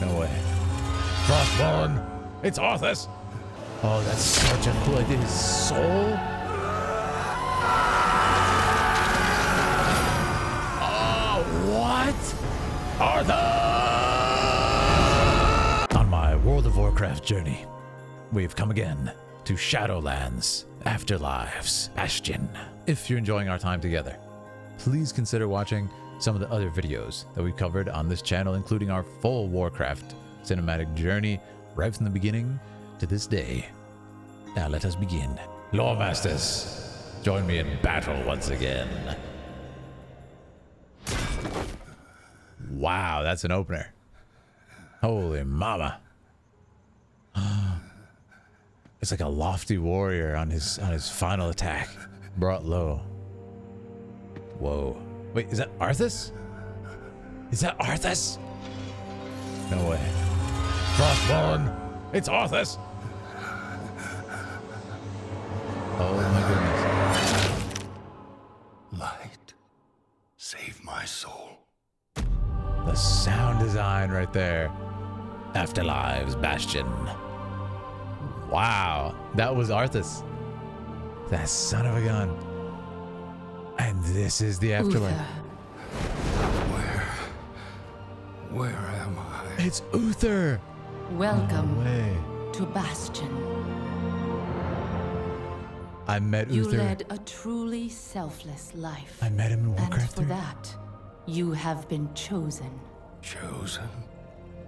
No way. Frostborn! It's Arthas! Oh, that's such a cool idea. His soul? Oh, what? Arthas! On my World of Warcraft journey, we've come again to Shadowlands, Afterlives Bastion. If you're enjoying our time together, please consider watching some of the other videos that we covered on this channel, including our full Warcraft cinematic journey right from the beginning to this day. Now let us begin. Lore Masters, join me in battle once again. Wow, that's an opener. Holy mama. It's like a lofty warrior on his final attack, brought low. Whoa. Wait, is that Arthas? Is that Arthas? No way. Frostborn! It's Arthas! Oh my goodness. Light, save my soul. The sound design right there. Afterlives Bastion. Wow, that was Arthas. That son of a gun. And this is the afterlife. Where am I? It's Uther. Welcome No way. to Bastion. I met You Uther. led a truly selfless life. I met him in And Warcraft for 3. that, you have been chosen Chosen?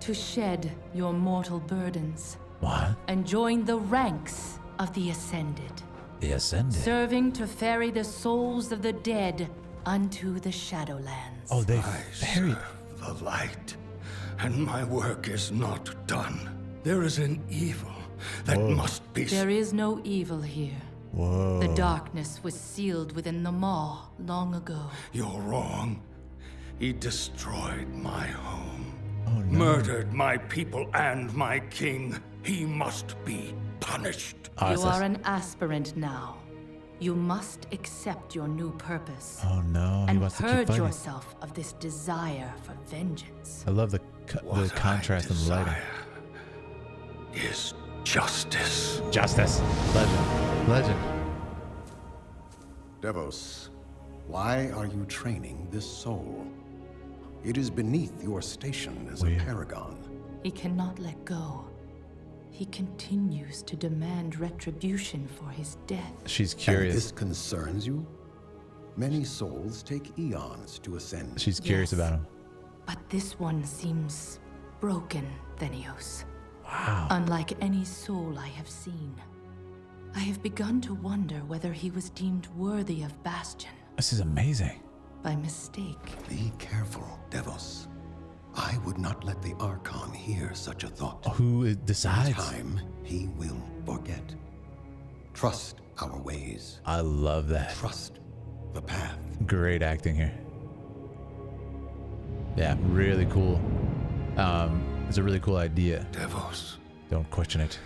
to shed your mortal burdens What? and join the ranks of the Ascended, The Ascended. serving to ferry the souls of the dead unto the Shadowlands. Oh, they I buried. serve the light, and my work is not done. There is an evil that must be... There is no evil here. Whoa. The darkness was sealed within the maw long ago. You're wrong. He destroyed my home. Oh, no. Murdered my people and my king. He must be punished. You Arthas. are an aspirant now. You must accept your new purpose Oh no, he and wants to keep purge fighting. yourself of this desire for vengeance. I love the What contrast I and the lighting. desire is justice. Justice. Legend. Legend. Devos, why are you training this soul? It is beneath your station as Weird. a paragon. He cannot let go. He continues to demand retribution for his death. She's And curious. this concerns you? Many souls take eons to ascend. She's curious Yes. about him. But this one seems broken, Thenios. Wow. Unlike any soul I have seen. I have begun to wonder whether he was deemed worthy of Bastion This is amazing. by mistake. Be careful, Devos. I would not let the Archon hear such a thought. Who In decides? time, he will forget. Trust our ways. I love that. Trust the path. Great acting here. Yeah, really cool. It's a really cool idea. Devos, Don't question it.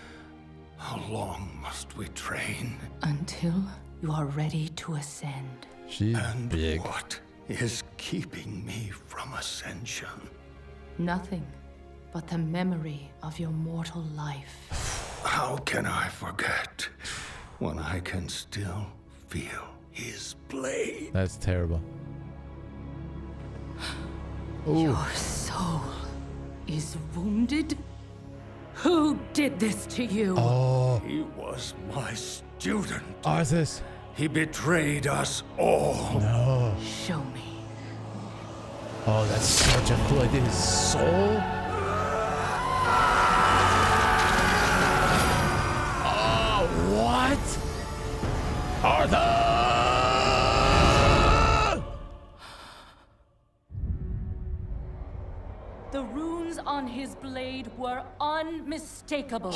how long must we train? Until you are ready to ascend. She's And big. what is keeping me from ascension? Nothing but the memory of your mortal life. How can I forget when I can still feel his blade? That's terrible. Ooh. Your soul is wounded? Who did this to you? Oh, He was my student. Arthas. He betrayed us all. No. Show me. Oh, that's such a cool idea. His soul? Oh, what? Arthas! The runes on his blade were unmistakable.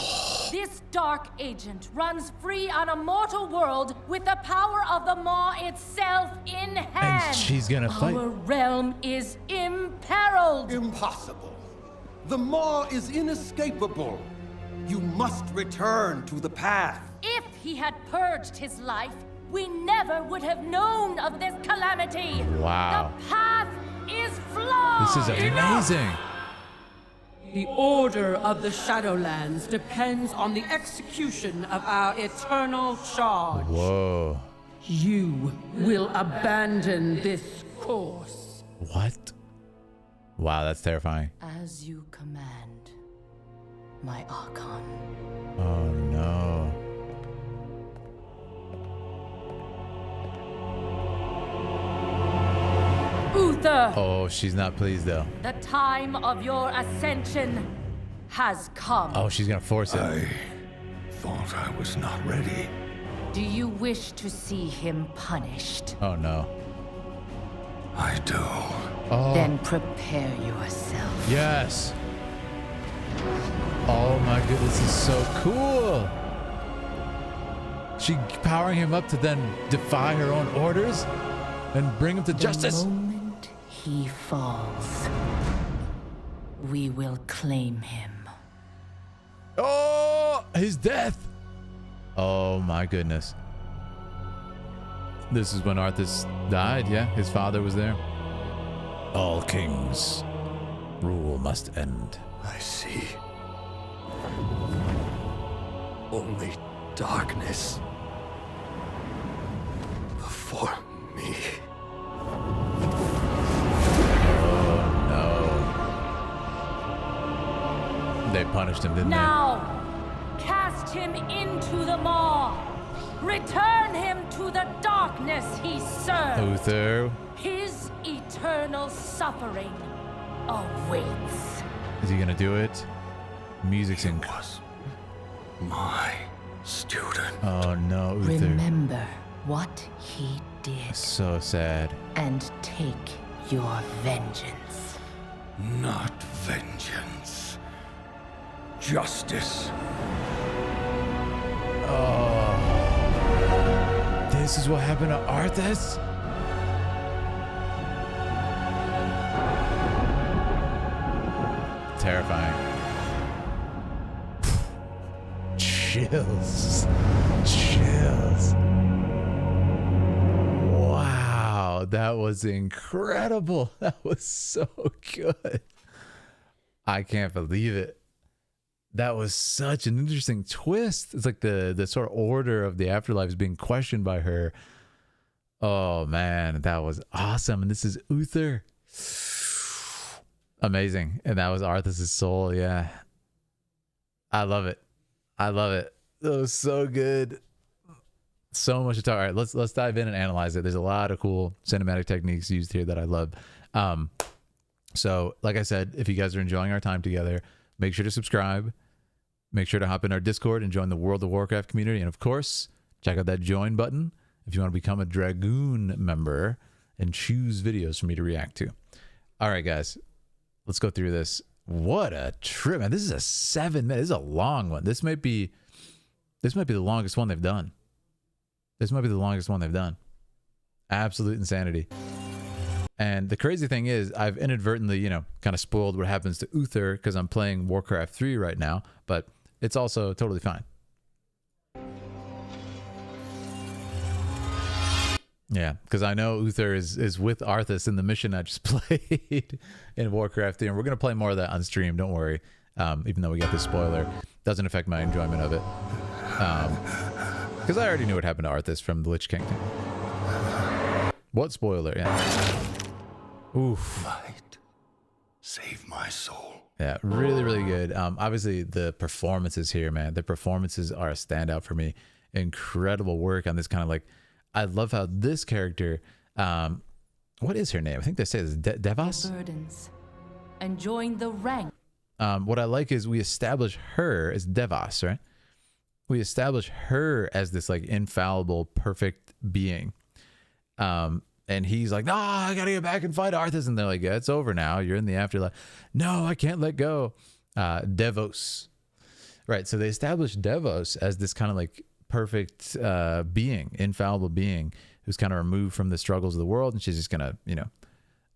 This dark agent runs free on a mortal world with the power of the Maw itself in hand. And she's gonna fight. Our realm is imperiled. Impossible. The Maw is inescapable. You must return to the path. If he had purged his life, we never would have known of this calamity. Wow. The path is flawed. This is amazing. The order of the Shadowlands depends on the execution of our eternal charge. Whoa. You will abandon this course. What? Wow, that's terrifying. As you command, my Archon. Oh no. Uther! Oh, she's not pleased though. The time of your ascension has come. Oh, she's gonna force it. I thought I was not ready. Do you wish to see him punished? Oh no. I do. Oh. Then prepare yourself. Yes. Oh my goodness, this is so cool. She powering him up to then defy her own orders and bring him to justice. The moment he falls, we will claim him. Oh, his death. Oh my goodness. This is when Arthas died, yeah? His father was there. All kings, rule must end. I see. Only darkness before me. No. They punished him, didn't Now, cast him into the maw. Return him to the darkness he they? served. Uther. His eternal suffering awaits. Is he gonna do it? Music's in. Was my student. Oh no, Uther. Remember what he did So sad. and take your vengeance. Not vengeance. Justice. Oh. This is what happened to Arthas? Terrifying. Chills. Chills. Wow, that was incredible. That was so good. I can't believe it. That was such an interesting twist. It's like the sort of order of the afterlives being questioned by her. Oh man, that was awesome. And this is Uther. Amazing. And that was Arthas' soul. Yeah. I love it. I love it. That was so good. So much to talk. All right, let's dive in and analyze it. There's a lot of cool cinematic techniques used here that I love. So like I said, if you guys are enjoying our time together, make sure to subscribe. Make sure to hop in our Discord and join the World of Warcraft community. And of course, check out that join button if you want to become a Dragoon member and choose videos for me to react to. All right, guys, let's go through this. What a trip, man. This is a 7-minute. This is a long one. This might be the longest one they've done. This might be the longest one they've done. Absolute insanity. And the crazy thing is, I've inadvertently, kind of spoiled what happens to Uther because I'm playing Warcraft 3 right now, but it's also totally fine. Yeah, because I know Uther is with Arthas in the mission I just played in Warcraft 3, and we're going to play more of that on stream, don't worry. Even though we got this spoiler, doesn't affect my enjoyment of it. Because I already knew what happened to Arthas from the Lich King. What spoiler? Yeah. Oof. Light. Save my soul. Yeah, really, really good. Obviously, the performances here, man. The performances are a standout for me. Incredible work on this kind of like... I love how this character... what is her name? I think they say it's Devas? Burdens and join the rank. What I like is we establish her as Devas, right? We establish her as this like infallible, perfect being. And he's like, no, I gotta get back and fight Arthas. And they're like, yeah, it's over now. You're in the afterlife. No, I can't let go. Devos. Right. So they established Devos as this kind of like perfect being, infallible being who's kind of removed from the struggles of the world. And she's just gonna,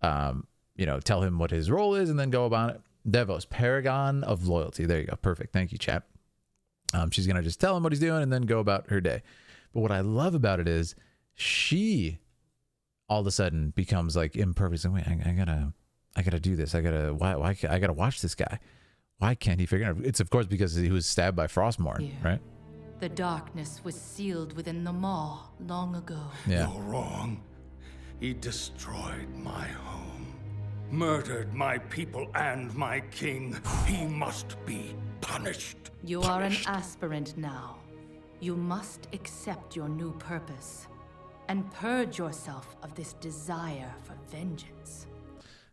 tell him what his role is and then go about it. Devos, paragon of loyalty. There you go. Perfect. Thank you, chap. She's gonna just tell him what he's doing and then go about her day. But what I love about it is she all of a sudden becomes like imperfect. And wait, I gotta do this. I gotta watch this guy. Why can't he figure it out? It's of course because he was stabbed by Frostmourne, Here. right? The darkness was sealed within the maw long ago. Yeah. You're wrong. He destroyed my home, murdered my people and my king. He must be punished. You are an aspirant now. You must accept your new purpose and purge yourself of this desire for vengeance.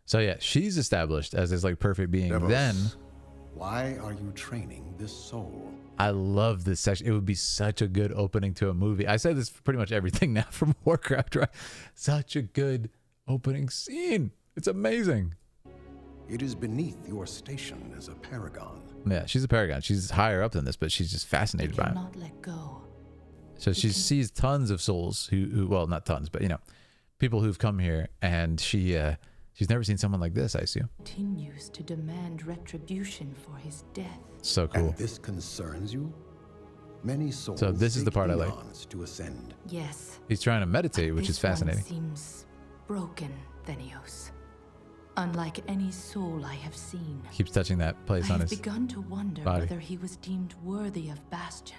So yeah, she's established as this like perfect being. Devos, Then why are you training this soul? I love this section. It would be such a good opening to a movie. I say this for pretty much everything now from Warcraft, right? Such a good opening scene. It's amazing. It is beneath your station as a paragon. Yeah, she's a paragon. She's higher up than this, but she's just fascinated by it. Cannot let go. So she sees tons of souls who, well, not tons, but you know, people who've come here, and she's never seen someone like this, I assume. Continues to demand retribution for his death. So cool. And this concerns you? Many souls So this is the take part I like. eons to ascend. Yes. He's trying to meditate, which This is fascinating. one seems broken, Thenios. Unlike any soul I have seen. Keeps touching that I place on have his begun to wonder body. whether he was deemed worthy of Bastion.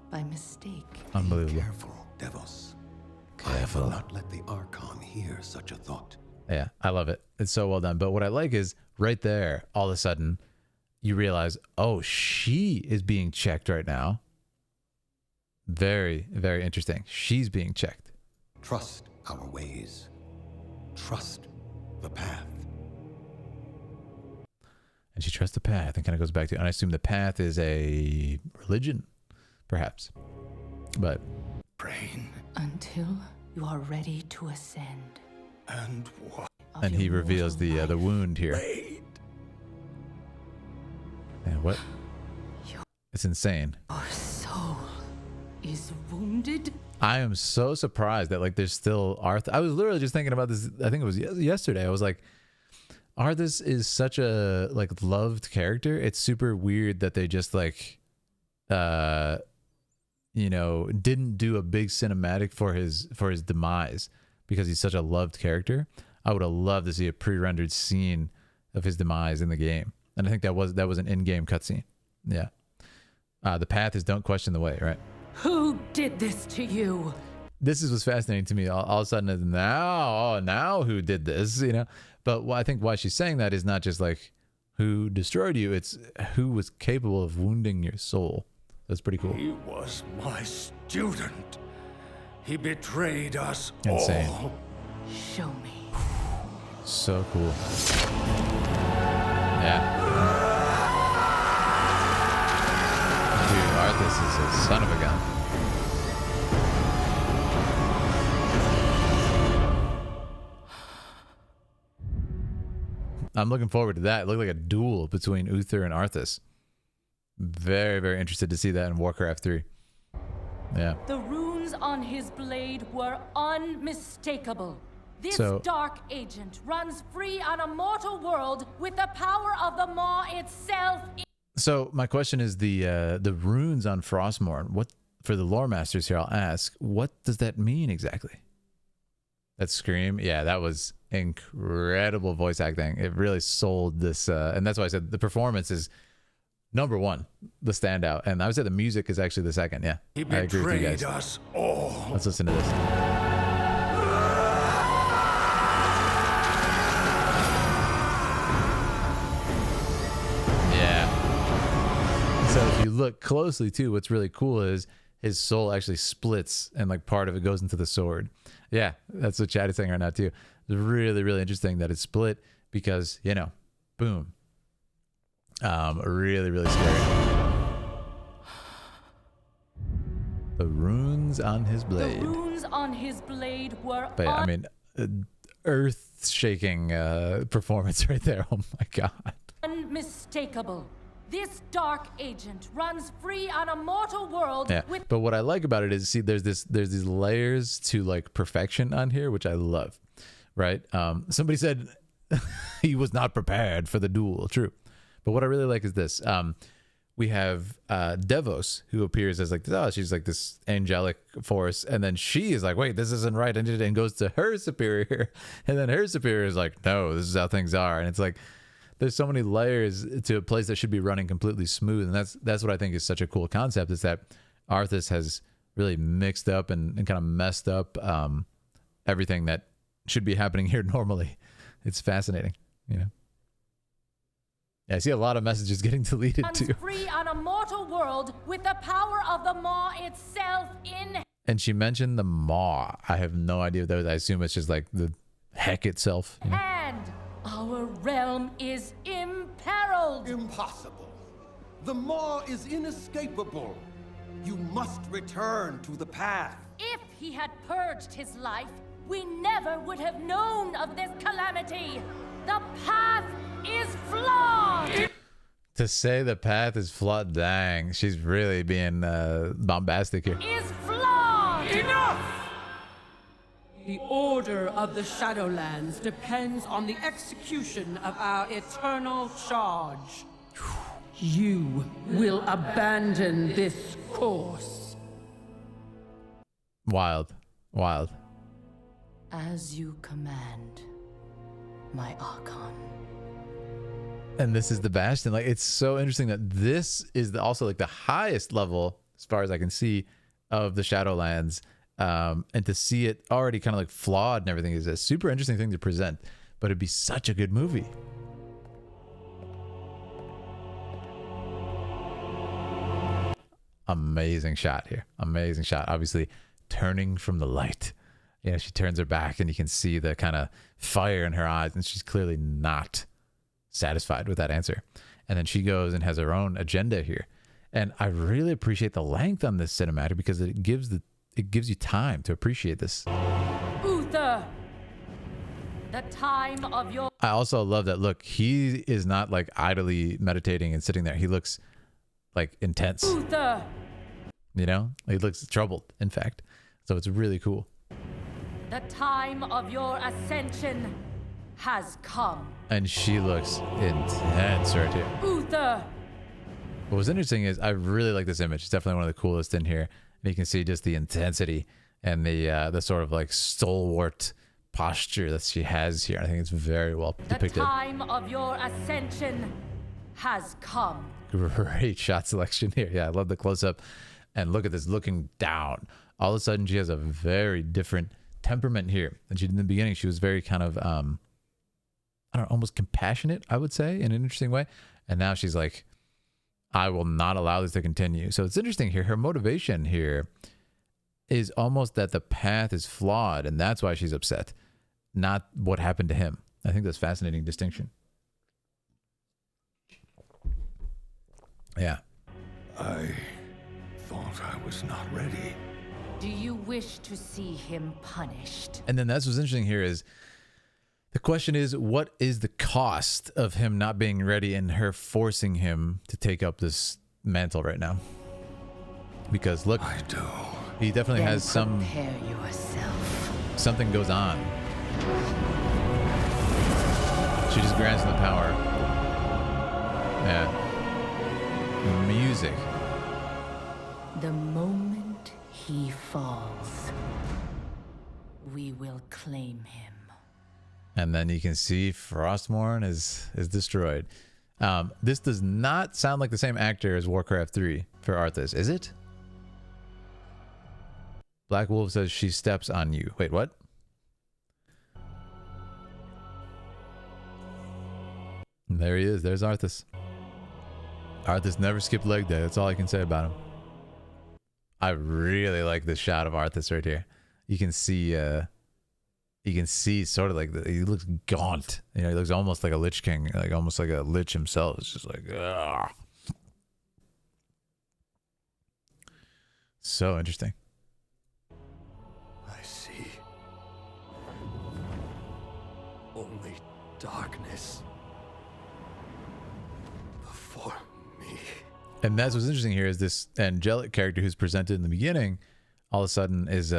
By mistake. Unbelievable. Careful, Devos. I Careful. will not let the Archon hear such a thought. Yeah, I love it. It's so well done. But what I like is right there, all of a sudden, you realize, oh, she is being checked right now. Very, very interesting. She's being checked. Trust our ways. Trust the path. And she trusts the path and kind of goes back to, and I assume the path is a religion, perhaps. But Brain Until you are ready to ascend. and what? of and he your reveals mortal the life. wound here. Wait. And what? It's insane. Your soul is wounded. I am so surprised that like there's still Arthas. I was literally just thinking about this. I think it was yesterday. I was like, Arthas is such a like loved character. It's super weird that they just like, you know, didn't do a big cinematic for his demise because he's such a loved character. I would have loved to see a pre-rendered scene of his demise in the game, and I think that was an in-game cutscene. Yeah, the path is don't question the way, right? Who did this to you? This is what's fascinating to me. All of a sudden, it's now who did this, you know? But I think why she's saying that is not just like who destroyed you, it's who was capable of wounding your soul. That's pretty cool. He was my student. He betrayed us Insane. all. Show me. So cool. Yeah. Dude, Arthas is a son of a gun. I'm looking forward to that. It looked like a duel between Uther and Arthas. Very, very interested to see that in Warcraft 3. Yeah. The runes on his blade were unmistakable. This So- dark agent runs free on a mortal world with the power of the Maw itself. So my question is the runes on Frostmourne. What, for the lore masters here, I'll ask, what does that mean exactly? That scream, yeah, that was incredible voice acting. It really sold this, and that's why I said the performance is number one, the standout, and I would say the music is actually the second. Yeah, He I agree with you betrayed guys. us all. Let's listen to this. Yeah. So if you look closely too, what's really cool is his soul actually splits and like part of it goes into the sword. Yeah, that's what Chad is saying right now too. It's really, really interesting that it's split because, you know, boom. Really, really scary. The runes on his blade. The runes on his blade were But yeah, I mean, earth-shaking performance right there. Oh my god. unmistakable. This dark agent runs free on a mortal world Yeah. with But what I like about it is, see, there's these layers to like perfection on here, which I love. Right? Somebody said he was not prepared for the duel. True. But what I really like is this. We have Devos, who appears as like, oh, she's like this angelic force, and then she is like, wait, this isn't right, and goes to her superior, and then her superior is like, no, this is how things are, and it's like there's so many layers to a place that should be running completely smooth, and that's what I think is such a cool concept, is that Arthas has really mixed up and kind of messed up everything that should be happening here normally. It's fascinating, you know. Yeah, I see a lot of messages getting deleted too. Free on a mortal world with the power of the Maw itself in. And she mentioned the Maw. I have no idea what that was. I assume it's just like the heck itself. You know? And our realm is imperiled. Impossible. The Maw is inescapable. You must return to the path. If he had purged his life, we never would have known of this calamity. The path is flawed. To say the path is flawed, dang, she's really being bombastic here. Is flawed. Enough! The order of the Shadowlands depends on the execution of our eternal charge. You will abandon this course. Wild. Wild. As you command, my Archon. And this is the Bastion. Like, it's so interesting that this is also like the highest level, as far as I can see, of the Shadowlands. And to see it already kind of like flawed and everything is a super interesting thing to present. But it'd be such a good movie. Amazing shot here. Amazing shot. Obviously, turning from the light. You know, she turns her back and you can see the kind of fire in her eyes, and she's clearly not satisfied with that answer. And then she goes and has her own agenda here. And I really appreciate the length on this cinematic because it gives you time to appreciate this. Uther, the time of your. I also love that look. He is not like idly meditating and sitting there. He looks like intense. Uther. You know, he looks troubled, in fact. So it's really cool. The time of your ascension has come. And she looks intense right here. Uther. What was interesting is I really like this image. It's definitely one of the coolest in here. And you can see just the intensity and the sort of like stalwart posture that she has here. I think it's very well depicted. The time of your ascension has come. Great shot selection here. Yeah, I love the close-up. And look at this, looking down. All of a sudden, she has a very different temperament here. And in the beginning, she was very kind of, I don't know, almost compassionate, I would say, in an interesting way. And now she's like, I will not allow this to continue. So it's interesting here. Her motivation here is almost that the path is flawed, and that's why she's upset, not what happened to him. I think that's a fascinating distinction. Yeah. I thought I was not ready. Do you wish to see him punished? And then that's what's interesting here is the question is, what is the cost of him not being ready and her forcing him to take up this mantle right now? Because look, I do. he definitely has some, Prepare yourself. something goes on. She just grants him the power. Yeah. Music. The moment he falls, we will claim him. And then you can see Frostmourne is destroyed. This does not sound like the same actor as Warcraft 3 for Arthas, is it? Black Wolf says she steps on you. Wait, what? And there he is. There's Arthas. Arthas never skipped leg day. That's all I can say about him. I really like this shot of Arthas right here. You can see sort of like he looks gaunt. You know, he looks almost like a Lich King, like almost like a Lich himself. It's just like, ugh. So interesting. I see. Only darkness before me. And that's what's interesting here is this angelic character who's presented in the beginning, all of a sudden is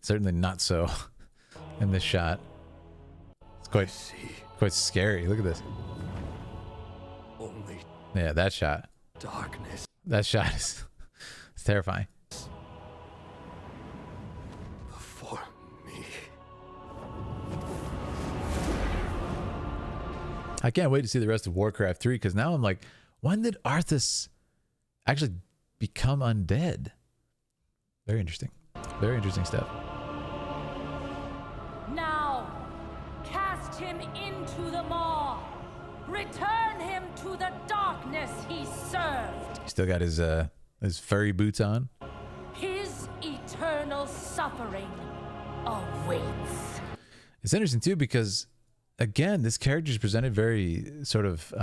certainly not so in this shot. It's quite scary. Look at this. Only Yeah, that shot. darkness That shot is it's terrifying. before me. I can't wait to see the rest of Warcraft 3, because now I'm like, when did Arthas actually become undead? Very interesting. Very interesting stuff. Now, cast him into the maw. Return him to the darkness he served. Still got his furry boots on. His eternal suffering awaits. It's interesting too, because again, this character is presented very sort of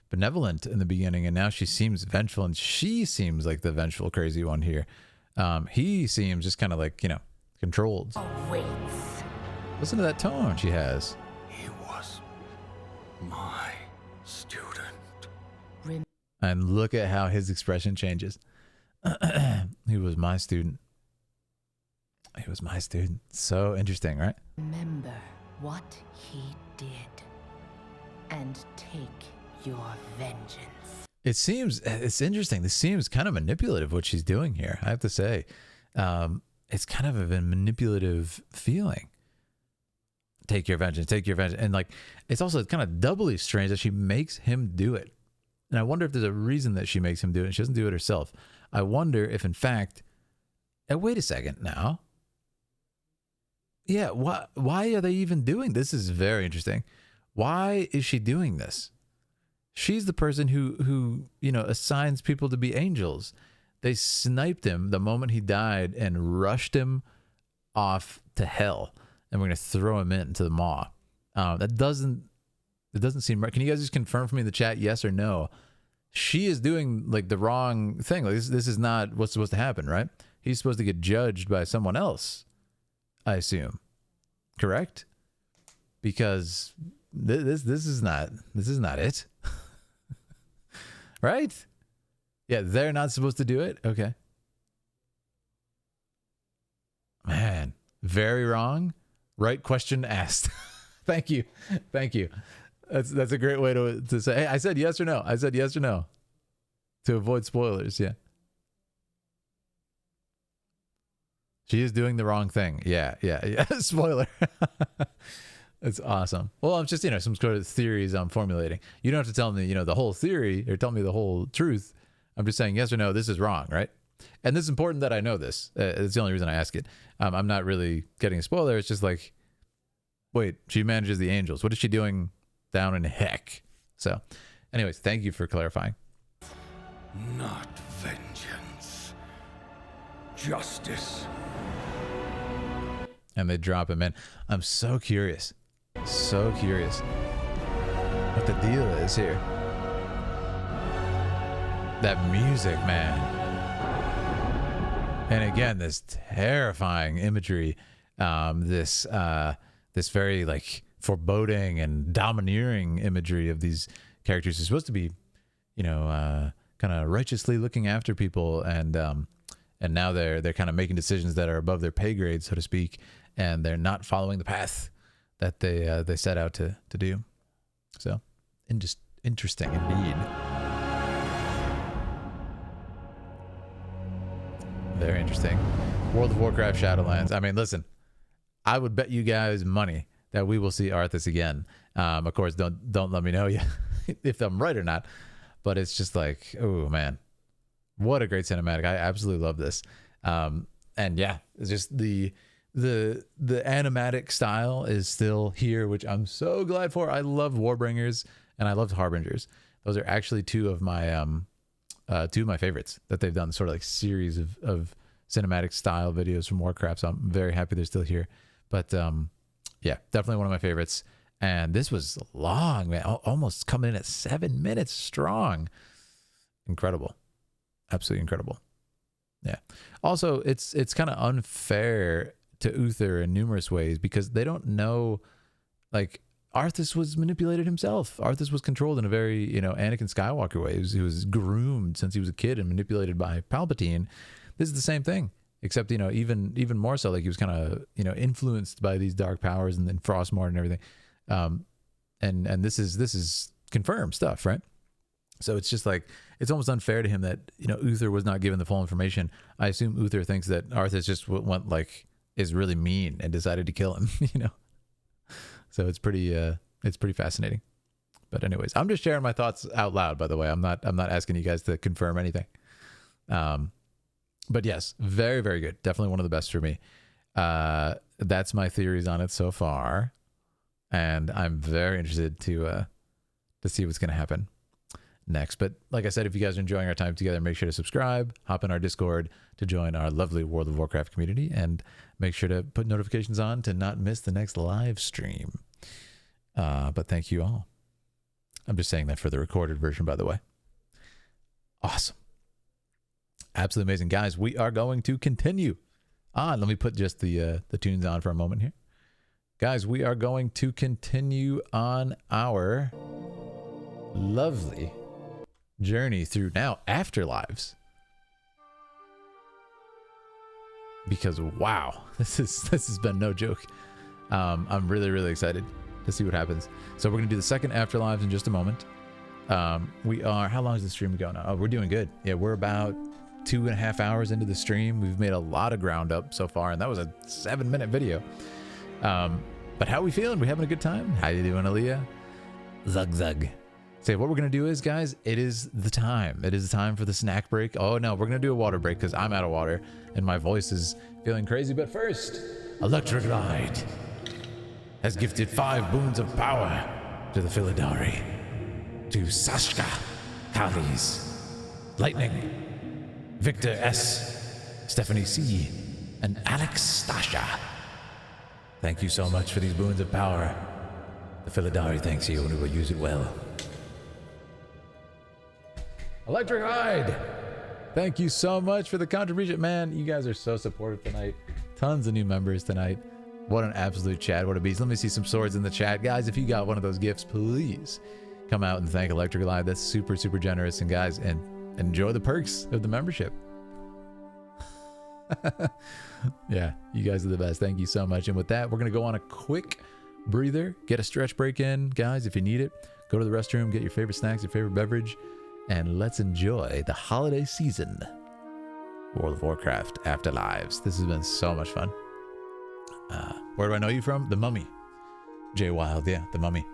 benevolent in the beginning, and now she seems vengeful, and she seems like the vengeful, crazy one here. He seems just kind of like, you know, controlled. Awaits. Listen to that tone she has. He was my student. And look at how his expression changes. He was my student. He was my student. So interesting, right? Remember what he did and take your vengeance. It's interesting. This seems kind of manipulative, what she's doing here, I have to say. It's kind of a manipulative feeling. Take your vengeance, take your vengeance. And like, it's also kind of doubly strange that she makes him do it. And I wonder if there's a reason that she makes him do it and she doesn't do it herself. I wonder if, in fact, wait a second now. Yeah, why are they even doing this? This is very interesting. Why is she doing this? She's the person who you know, assigns people to be angels. They sniped him the moment he died and rushed him off to hell. And we're going to throw him into the maw. It doesn't seem right. Can you guys just confirm for me in the chat, yes or no? She is doing like the wrong thing. Like this is not what's supposed to happen, right? He's supposed to get judged by someone else, I assume. Correct? Because this is not it. Right? Yeah, they're not supposed to do it. Okay. Man, very wrong. Right question asked. Thank you. That's a great way to say, hey, I said yes or no. I said yes or no. To avoid spoilers, yeah. She is doing the wrong thing. Yeah. Spoiler. That's awesome. Well, I'm just, you know, some sort of theories I'm formulating. You don't have to tell me, you know, the whole theory or tell me the whole truth. I'm just saying yes or no, this is wrong, right? And this is important that I know this. It's the only reason I ask it. I'm not really getting a spoiler. It's just like, wait, she manages the angels. What is she doing down in heck? So, anyways, thank you for clarifying. Not vengeance. Justice. And they drop him in. I'm so curious. So curious what the deal is here. That music, man. And again, this terrifying imagery, this very like foreboding and domineering imagery of these characters who's supposed to be, you know, kind of righteously looking after people, and now they're kind of making decisions that are above their pay grade, so to speak, and they're not following the path that they set out to do. So, interesting indeed. Very interesting. World of Warcraft Shadowlands. I mean, listen, I would bet you guys money that we will see Arthas again. Of course, don't let me know if I'm right or not. But it's just like, oh man, what a great cinematic! I absolutely love this. And yeah, it's just the animatic style is still here, which I'm so glad for. I love Warbringers and I love Harbingers. Those are actually two of my favorites that they've done, sort of like series of cinematic style videos from Warcraft. So I'm very happy they're still here. But yeah, definitely one of my favorites. And this was long, man, almost coming in at 7 minutes strong. Incredible. Absolutely incredible. Yeah. Also, it's kind of unfair to Uther in numerous ways, because they don't know, like, Arthas was manipulated himself. Arthas was controlled in a very, you know, Anakin Skywalker way. He was groomed since he was a kid and manipulated by Palpatine. This is the same thing, except, you know, even more so, like he was kind of, you know, influenced by these dark powers and then Frostmourne and everything. And this is confirmed stuff, right? So it's just like, it's almost unfair to him that, you know, Uther was not given the full information. I assume Uther thinks that Arthas just went like, is really mean and decided to kill him, you know? So it's pretty fascinating. But anyways, I'm just sharing my thoughts out loud, by the way. I'm not asking you guys to confirm anything. But yes, very, very good. Definitely one of the best for me. That's my theories on it so far. And I'm very interested to see what's going to happen next. But like I said, if you guys are enjoying our time together, make sure to subscribe, hop in our Discord to join our lovely World of Warcraft community, and make sure to put notifications on to not miss the next live stream. But thank you all. I'm just saying that for the recorded version, by the way. Awesome. Absolutely amazing. Guys, we are going to continue on. Let me put just the tunes on for a moment here. Guys, we are going to continue on our lovely journey through now Afterlives. Because wow, this has been no joke. I'm really, really excited to see what happens. So we're gonna do the second Afterlives in just a moment. We are, how long is the stream going now? Oh, we're doing good. Yeah, we're about 2.5 hours into the stream. We've made a lot of ground up so far, and that was a 7-minute video. But how are we feeling? We having a good time? How you doing, Aaliyah? Zug zug. Say, what we're gonna do is, guys, it is the time. It is the time for the snack break. Oh no, we're gonna do a water break because I'm out of water and my voice is feeling crazy. But first, Electric Light has gifted 5 boons of power to the Philidari, to Sashka, Kali's, Lightning, Victor S, Stephanie C, and Alex Stasha. Thank you so much for these boons of power. The Philidari thanks you, and we will use it well. Electric Hide, thank you so much for the contribution. Man, you guys are so supportive tonight. Tons of new members tonight. What an absolute chat. What a beast. Let me see some swords in the chat. Guys, if you got one of those gifts, please come out and thank Electric Live. That's super, super generous. And guys, and enjoy the perks of the membership. Yeah, you guys are the best. Thank you so much. And with that, we're going to go on a quick breather, get a stretch break in. Guys, if you need it, go to the restroom, get your favorite snacks, your favorite beverage, and let's enjoy the holiday season. World of Warcraft Afterlives. This has been so much fun. Where do I know you from? The Mummy. Jay Wild, yeah, The Mummy.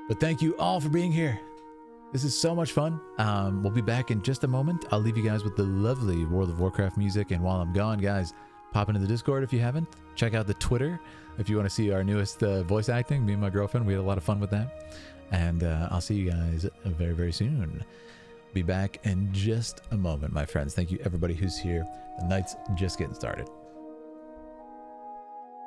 But thank you all for being here. This is so much fun. We'll be back in just a moment. I'll leave you guys with the lovely World of Warcraft music. And while I'm gone, guys, pop into the Discord if you haven't. Check out the Twitter if you want to see our newest voice acting. Me and my girlfriend, we had a lot of fun with that. And I'll see you guys very, very soon. Be back in just a moment, my friends. Thank you, everybody who's here. The night's just getting started.